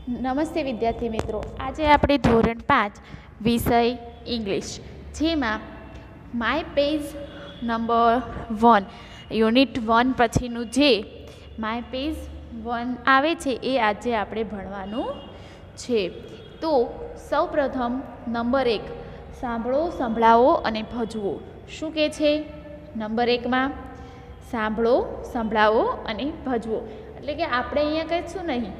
નમસ્તે વિદ્યાર્થી મિત્રો, આજે આપણે ધોરણ 5 વિષય ઇંગ્લિશ જેમાં માય પેજ નંબર 1 યુનિટ 1 પછીનું જે માય પેજ 1 આવે છે એ આજે આપણે ભણવાનું છે. તો સૌપ્રથમ નંબર 1 સાંભળો, સંભળાવો અને ભજવો. શું કહે છે? નંબર 1માં સાંભળો, સંભળાવો અને ભજવો. એટલે કે આપણે અહીંયા કહીશું નહીં,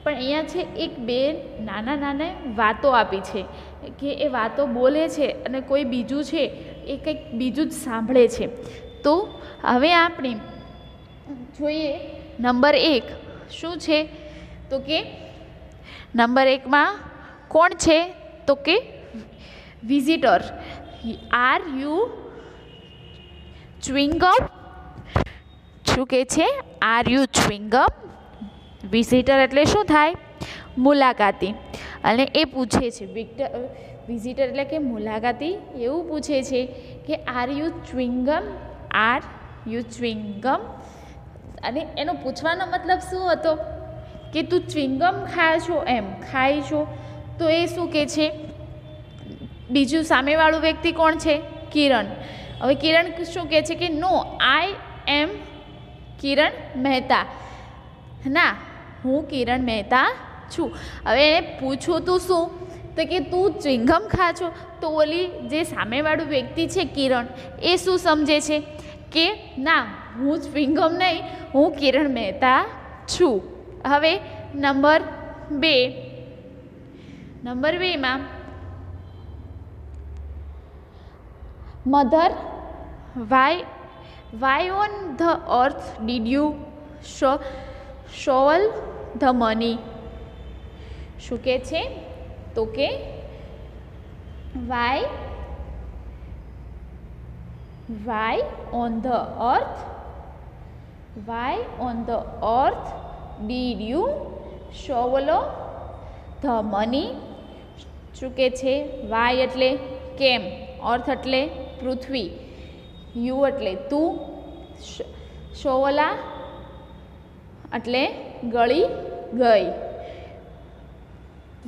પણ અહીંયા છે એક બે નાના વાતો આપી છે કે એ વાતો બોલે છે અને કોઈ બીજું છે એ કંઈક બીજું જ સાંભળે છે. તો હવે આપણે જોઈએ નંબર 1 શું છે. તો કે નંબર 1માં કોણ છે? તો કે વિઝિટર. R you ચ્યુઇંગમ? શું કહે છે? R you ચ્યુઇંગમ? વિઝિટર એટલે શું થાય? મુલાકાતી. અને એ પૂછે છે વિઝિટર એટલે કે મુલાકાતી એવું પૂછે છે કે are you chewing gum? Are you chewing gum? અને એનો પૂછવાનો મતલબ શું હતો કે તું ચ્યુઇંગમ ખાય છો, એમ ખાય છો. તો એ શું કહે છે? બીજું સામેવાળું વ્યક્તિ કોણ છે? કિરણ. હવે કિરણ શું કહે છે કે નો, આઈ એમ કિરણ મહેતા. ના, હું કિરણ મહેતા છું. હવે એને પૂછું તું શું? તો કે તું ચ્યુઇંગમ ખા છો. તો ઓલી જે સામેવાળું વ્યક્તિ છે કિરણ, એ શું સમજે છે કે ના, હું ચ્યુઇંગમ નહીં, હું કિરણ મહેતા છું. હવે નંબર 2માં mother, why on the earth did you shovel the money? શું કહે છે? તો કે why on the earth did you shovel the money? શું કહે છે? why એટલે કેમ, અર્થ એટલે પૃથ્વી, યુ એટલે તું, શોવલા એટલે ગળી ગઈ,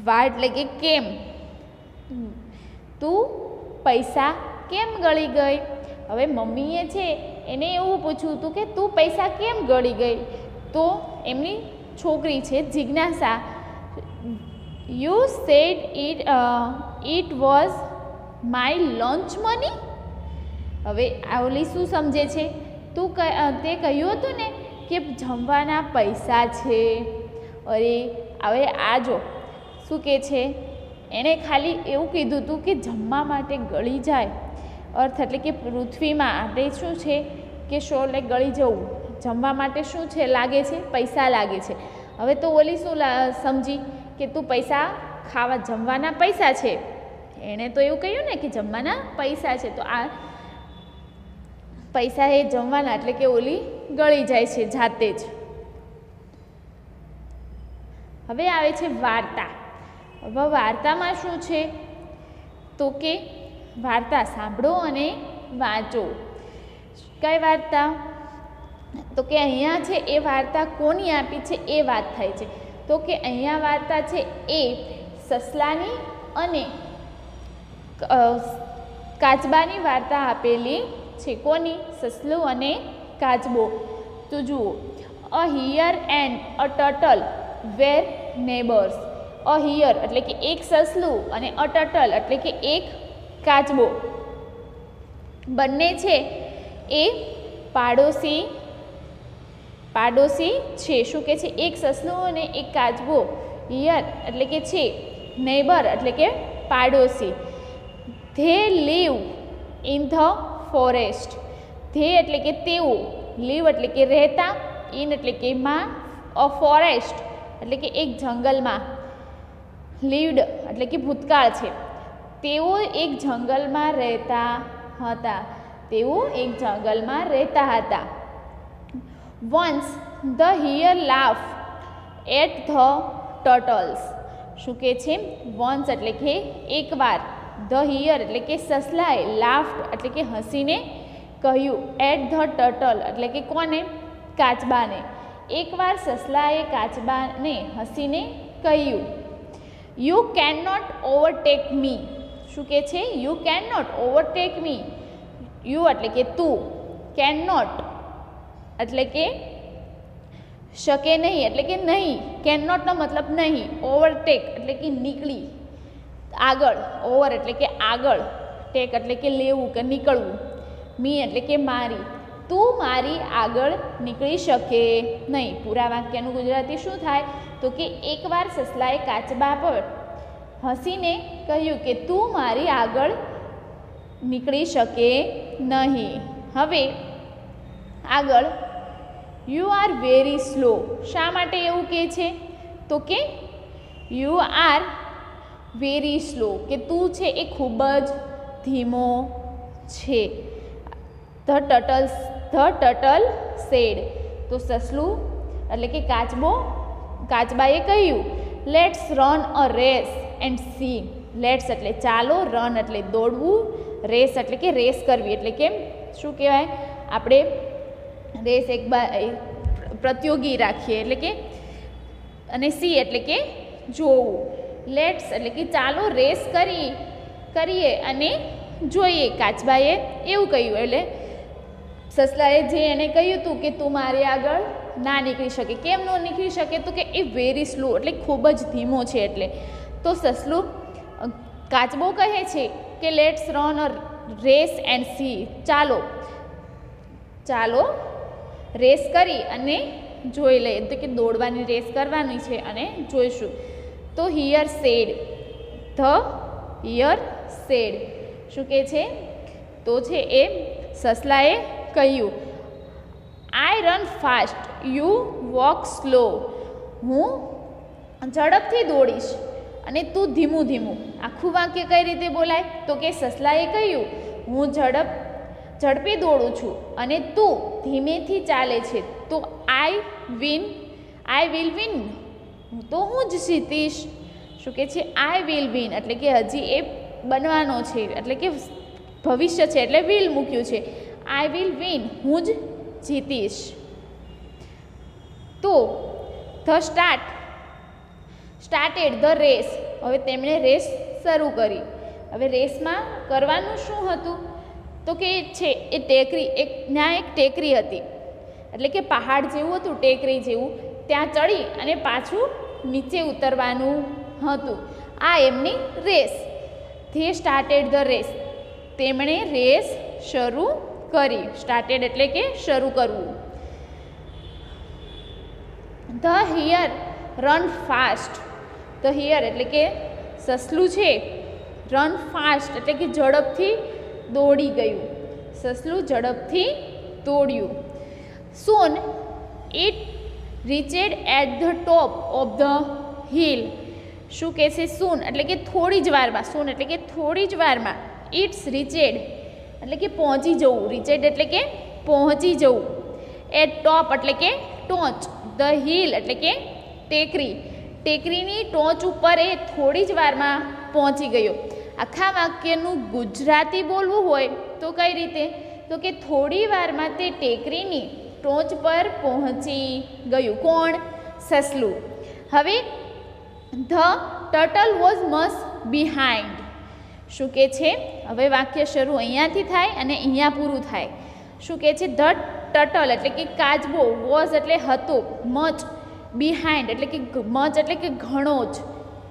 વા એટલે કે કેમ, તું પૈસા કેમ ગળી ગઈ? હવે મમ્મીએ છે એને એવું પૂછ્યું હતું કે તું પૈસા કેમ ગળી ગઈ? તો એમની છોકરી છે જિજ્ઞાસા, you sad it was my lunch money. હવે આ ઓલી શું સમજે છે? તે કહ્યું હતું ને કે જમવાના પૈસા છે. અરે હવે આ જો શું કહે છે, એણે ખાલી એવું કીધું હતું કે જમવા માટે ગળી જાય, અર્થ એટલે કે પૃથ્વીમાં આપણે શું છે કે શોલે ગળી જવું, જમવા માટે શું છે લાગે છે? પૈસા લાગે છે. હવે તો ઓલી શું સમજી કે તું પૈસા ખાવા, જમવાના પૈસા છે. એણે તો એવું કહ્યું ને કે જમવાના પૈસા છે, તો આ પૈસા એ જમવાના એટલે કે ઓલી ગળી જાય છે જાતે જ. હવે આવે છે વાર્તા. હવે વાર્તામાં શું છે? તો કે વાર્તા સાંભળો અને વાંચો. કઈ વાર્તા? તો કે અહીંયા છે એ વાર્તા કોની આપી છે એ વાત થાય છે. તો કે અહીંયા વાર્તા છે એ સસલાની અને કાચબાની વાર્તા આપેલી છે. કોની? સસલું અને કાચબો. તો જુઓ, a hare and a turtle were neighbours. A hare એટલે કે એક સસલું અને અ ટર્ટલ એટલે કે એક કાચબો, બંને છે એ પાડોશી છે. શું કે છે? એક સસલું અને એક કાચબો. હિયર એટલે કે છે, નેબર એટલે કે પાડોશી. They live in the forest. They એટલે કે તેઓ, લીવ એટલે કે રહેતા, ઇન એટલે કે માં, અ ફોરેસ્ટ એટલે કે એક જંગલમાં, લીવડ એટલે કે ભૂતકાળ છે. તેઓ એક જંગલમાં રહેતા હતા. Once the hare laugh at the turtles. શું કહે છે? વન્સ એટલે કે એકવાર, ધ હિયર એટલે કે સસલાએ, લાફ્ડ એટલે કે હસીને કહ્યું, એટ ધ ટર્ટલ એટલે કે કોને? કાચબાને. એકવાર સસલાએ કાચબાને હસીને કહ્યું. You can not overtake me. શું કહે છે? You can not overtake me. You એટલે કે તું, કેન નોટ એટલે કે શકે નહીં એટલે કે નહીં, કેન નોટનો મતલબ નહીં, ઓવરટેક એટલે કે નીકળી આગળ, ઓવર એટલે કે આગળ, ટેક એટલે કે લેવું કે નીકળવું, મી એટલે કે મારી, તું મારી આગળ નીકળી શકે નહીં. પૂરા વાક્યનું ગુજરાતી શું થાય? તો કે એકવાર સસલાએ કાચબા પર હસીને કહ્યું કે તું મારી આગળ નીકળી શકે નહીં. હવે આગળ યુ આર વેરી સ્લો. શા માટે એવું કહે છે? તો કે યુ આર વેરી સ્લો, કે તું છે એ ખૂબ જ ધીમો છે. The turtle said. તો સસલું એટલે કે કાચબાએ કહ્યું let's run a race and see. Let's એટલે ચાલો, રન એટલે દોડવું, રેસ એટલે કે રેસ કરવી, એટલે કે શું કહેવાય, આપણે રેસ પ્રતિયોગી રાખીએ એટલે કે, અને સી એટલે કે જોવું. લેટ્સ એટલે કે ચાલો રેસ કરીએ અને જોઈએ. કાચબાએ એવું કહ્યું, એટલે સસલાએ જે એને કહ્યું હતું કે તું મારી આગળ ના નીકળી શકે. કેમ ન નીકળી શકે? તો કે એ વેરી સ્લો એટલે ખૂબ જ ધીમો છે એટલે. તો સસલું કાચબો કહે છે કે let's run a race and see. ચાલો રેસ કરી અને જોઈ લઈએ, તો કે દોડવાની રેસ કરવાની છે અને જોઈશું. તો હિયર સેડ. શું કહે છે? તો છે એ સસલાએ કહ્યું I run fast, you walk slow. હું ઝડપથી દોડીશ અને તું ધીમું ધીમું. આખું વાક્ય કઈ રીતે બોલાય? તો કે સસલાએ કહ્યું હું ઝડપી દોડું છું અને તું ધીમેથી ચાલે છે, તો આઈ વિલ વિન. તો હું જ જીતીશ. શું કે છે? આઈ વિલ વિન એટલે કે હજી એ બનવાનો છે, એટલે કે ભવિષ્ય છે એટલે વિલ મૂક્યું છે. આઈ વિલ વિન, હું જ જીતીશ. તો ધ સ્ટાર્ટેડ ધ રેસ. હવે તેમણે રેસ શરૂ કરી. હવે રેસમાં કરવાનું શું હતું? તો કે છે એ ટેકરી, ત્યાં એક ટેકરી હતી, એટલે કે પહાડ જેવું હતું, ટેકરી જેવું. ત્યાં ચડી અને પાછું નીચે ઉતરવાનું હતું. આ એમની race. They started the race. તેમણે રેસ શરૂ કરી. સ્ટાર્ટેડ એટલે કે શરૂ કરવું. The hare run fast. The hare એટલે કે સસલું છે, રન ફાસ્ટ એટલે કે ઝડપથી દોડી ગયું. સસલું ઝડપથી દોડ્યું. Soon it reached at the top of the hill. શું કહે છે? સૂન એટલે કે થોડી જ વારમાં. સૂન એટલે કે થોડી જ વારમાં. ઇટ્સ રીચેડ એટલે કે પહોંચી જવું. રીચેડ એટલે કે પહોંચી જવું. એટ ટોપ એટલે કે ટોચ. ધ હિલ એટલે કે ટેકરી. ટેકરીની ટોચ ઉપર એ થોડી જ વારમાં પહોંચી ગયો. આખા વાક્યનું ગુજરાતી બોલવું હોય તો કઈ રીતે? તો કે થોડી વારમાં તે ટેકરીની ટોચ પર પહોંચી ગયું. કોણ? સસલું. હવે the turtle was much behind. શું કહે છે? હવે વાક્ય શરૂ અહીંયાથી થાય અને અહીંયા પૂરું થાય. શું કહે છે? ધ ટર્ટલ એટલે કે કાચબો, વોઝ એટલે હતો, મચ, બિહાઇન્ડ એટલે કે મચ એટલે કે ઘણો જ,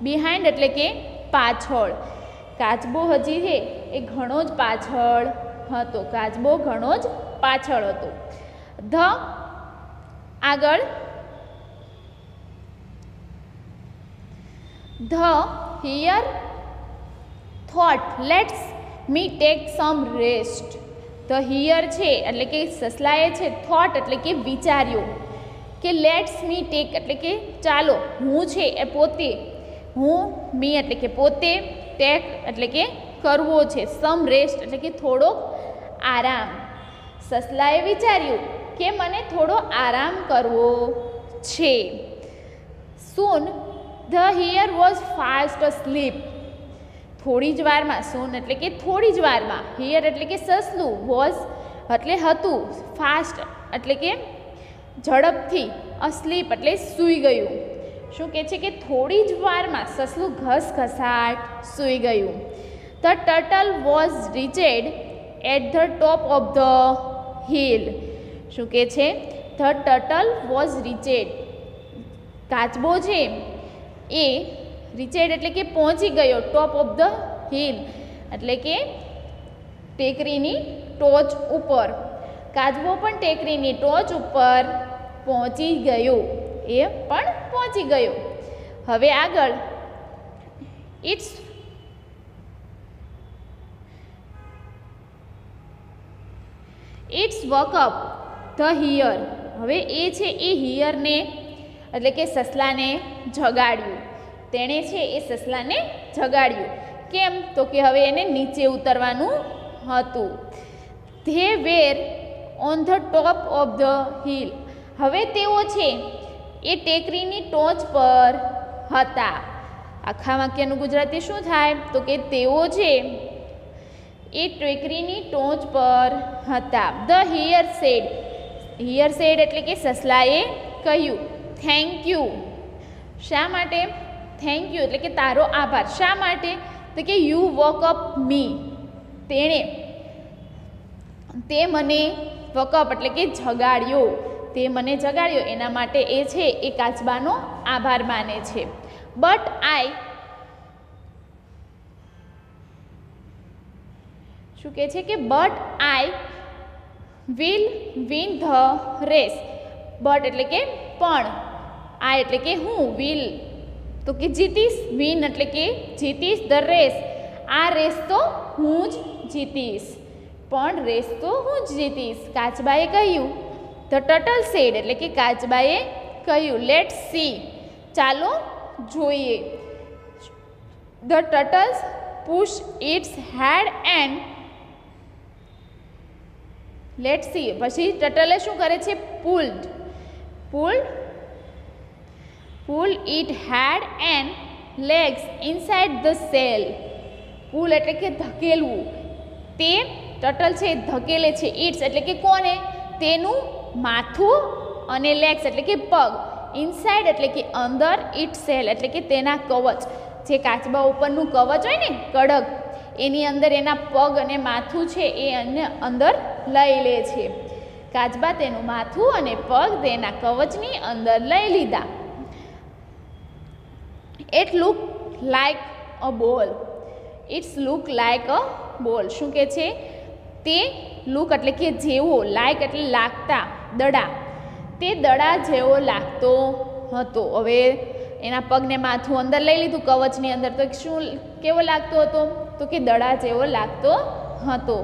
બિહાઇન્ડ એટલે કે પાછળ. કાચબો હજી છે એ ઘણો જ પાછળ હતો. કાચબો ઘણો જ પાછળ હતો. ધ આગળ the here thought let's me tech sum rest. The here છે એટલે કે સસલાએ છે, થોટ એટલે કે વિચાર્યો, કે લેટ્સ મી ટેક એટલે કે ચાલો, હું છે એ પોતે, હું મી એટલે કે પોતે, ટેક એટલે કે કરવો છે, સમ રેસ્ટ એટલે કે થોડોક આરામ. સસલાએ વિચાર્યું કે મને થોડો આરામ કરવો છે. સૂન the here was fast asleep. થોડી જ વારમાં. સૂન એટલે કે થોડી જ વારમાં. હિયર એટલે કે સસલું. વોઝ એટલે હતું. ફાસ્ટ એટલે કે ઝડપથી. અસ્લીપ એટલે સૂઈ ગયું. શું કહે છે કે થોડી જ વારમાં સસલું ઘસઘસાટ સૂઈ ગયું. The turtle was reached at the top of the hill. શું કહે છે? The turtle was reached. કાચબો છે એ રીચેડ એટલે કે પહોંચી ગયો ટોપ ઓફ ધ હિલ એટલે કે ટેકરીની ટોચ ઉપર. કાચબો પણ ટેકરીની ટોચ ઉપર પહોંચી ગયો. એ પણ પહોંચી ગયો. હવે આગળ it's walk up the hare. હવે એ છે એ હિયરને એટલે કે સસલાને જગાડ્યું. તેણે છે એ સસલાને જગાડ્યું. કેમ? તો કે હવે એને નીચે ઉતરવાનું હતું. They were on the top of the hill. હવે તેઓ છે એ ટેકરીની ટોચ પર હતા. આખા વાક્યનું ગુજરાતી શું થાય? તો કે તેઓ છે એ ટેકરીની ટોચ પર હતા. The hare said. Hare said એટલે કે સસલાએ કહ્યું થેન્ક યુ. શા માટે? થેન્ક યુ એટલે કે તારો આભાર. શા માટે? તો કે યુ વોક અપ મી. તે મને વોકઅપ એટલે કે જગાડ્યો. તે મને જગાડ્યો એના માટે એ છે એ કાચબાનો આભાર માને છે. બટ આઈ શું કહે છે કે but I will win the race. But એટલે કે પણ, આઈ એટલે કે હું, વિલ તો કે જીતીશ, વિન એટલે કે જીતીશ, ધ રેસ આ રેસ તો હું જ જીતીશ. પણ રેસ તો હું જ જીતીશ. કાચબાએ કહ્યું. ધ ટર્ટલ સેડ એટલે કે કાચબાએ કહ્યું લેટ્સ સી ચાલો જોઈએ. The turtles push its head and let's see. પછી ટર્ટલે શું કરે છે? Pulled it head and legs inside the shell. Pull એટલે કે ધકેલવું. તે ટર્ટલ છે ધકેલે છે. ઇટ્સ એટલે કે કોને? તેનું માથું અને લેગ્સ એટલે કે પગ. ઇનસાઇડ એટલે કે અંદર. ઇટ સેલ એટલે કે તેના કવચ. જે કાચબા ઉપરનું કવચ હોય ને કડક, એની અંદર એના પગ અને માથું છે એ અંદર લઈ લે છે. કાચબા તેનું માથું અને પગ તેના કવચની અંદર લઈ લીધા. ઇટ લુક લાઈક અ બોલ. ઇટ્સ લુક લાઈક અ બોલ. શું કે છે? તે લુક એટલે કે જેવો, લાઈક એટલે લાગતા, દડા. તે દડા જેવો લાગતો હતો. હવે એના પગને માથું અંદર લઈ લીધું કવચની અંદર, તો શું કેવો લાગતો હતો? તો કે દડા જેવો લાગતો હતો.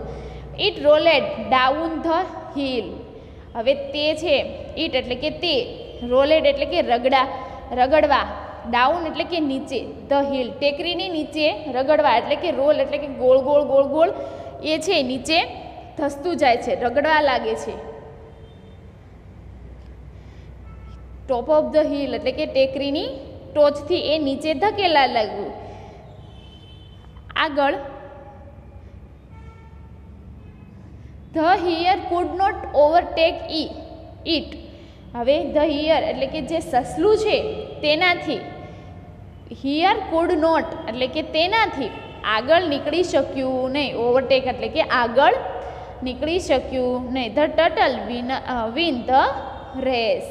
It rolled down the hill. હવે તે છે ઇટ એટલે કે તે, રોલેડ એટલે કે રગડવા, ડાઉન એટલે કે નીચે, ધ હિલ ટેકરીની નીચે રગડવા એટલે કે રોલ એટલે કે ગોળ ગોળ ગોળ ગોળ એ છે નીચે ધસતું જાય છે, રગડવા લાગે છે. ટોપ ઓફ ધ હિલ એટલે કે ટેકરીની ટોચથી એ નીચે ધકેલા લાગ્યું. આગળ the hare could not overtake it. હવે ધ હિયર એટલે કે જે સસલું છે તેનાથી, હિયર કુડ નોટ એટલે કે તેનાથી આગળ નીકળી શક્યું નહીં. ઓવરટેક એટલે કે આગળ નીકળી શક્યું નહીં. The turtle win the race.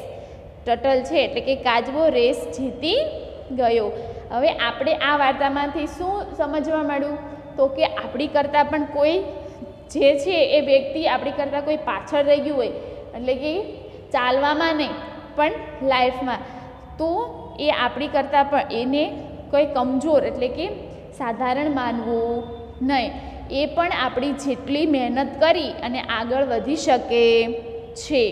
Turtle છે એટલે કે કાચબો રેસ જીતી ગયો. હવે આપણે આ વાર્તામાંથી શું સમજવા મળ્યું? તો કે આપણી કરતાં પણ કોઈ જે છે એ વ્યક્તિ આપણી કરતાં કોઈ પાછળ રહી ગયું હોય, એટલે કે ચાલવામાં નહીં પણ લાઈફમાં, તો એ આપણી કરતાં પણ એને કોઈ કમજોર એટલે કે સાધારણ માનવું નહીં. એ પણ આપણી જેટલી મહેનત કરી અને આગળ વધી શકે છે.